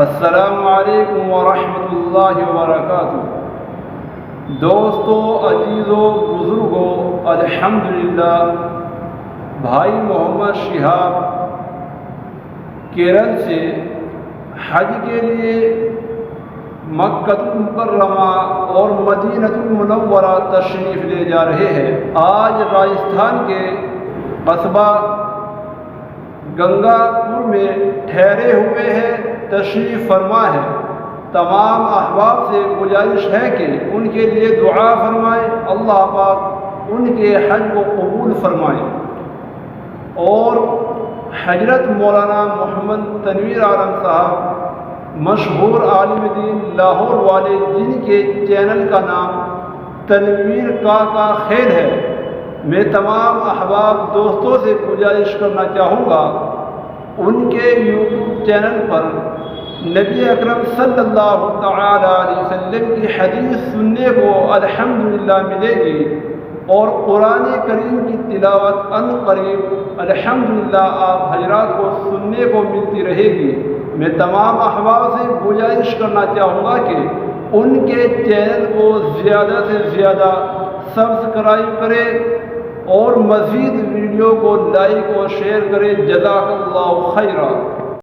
السلام علیکم ورحمۃ اللہ وبرکاتہ۔ دوستو، عزیزو، بزرگو، الحمدللہ بھائی محمد شہاب کیرل سے حج کے لیے مکہ المکرمہ اور مدینہ المنورہ تشریف لے جا رہے ہیں۔ آج راجستھان کے قصبہ گنگا پور میں ٹھہرے ہوئے ہیں، تشریف فرما ہے۔ تمام احباب سے گزارش ہے کہ ان کے لیے دعا فرمائیں، اللہ پاک ان کے حج کو قبول فرمائیں۔ اور حضرت مولانا محمد تنویر عالم صاحب، مشہور عالم دین لاہور والے، جن کے چینل کا نام تنویر کا خیر ہے، میں تمام احباب دوستوں سے گزارش کرنا چاہوں گا ان کے یوٹیوب چینل پر نبی اکرم صلی اللہ تعالی علیہ وسلم کی حدیث سننے کو الحمدللہ ملے گی، اور قرآن کریم کی تلاوت ان قریب الحمدللہ آپ حضرات کو سننے کو ملتی رہے گی۔ میں تمام احباب سے گزارش کرنا چاہوں گا کہ ان کے چینل کو زیادہ سے زیادہ سبسکرائب کرے اور مزید ویڈیو کو لائک اور شیئر کرے۔ جزاک اللہ خیرہ۔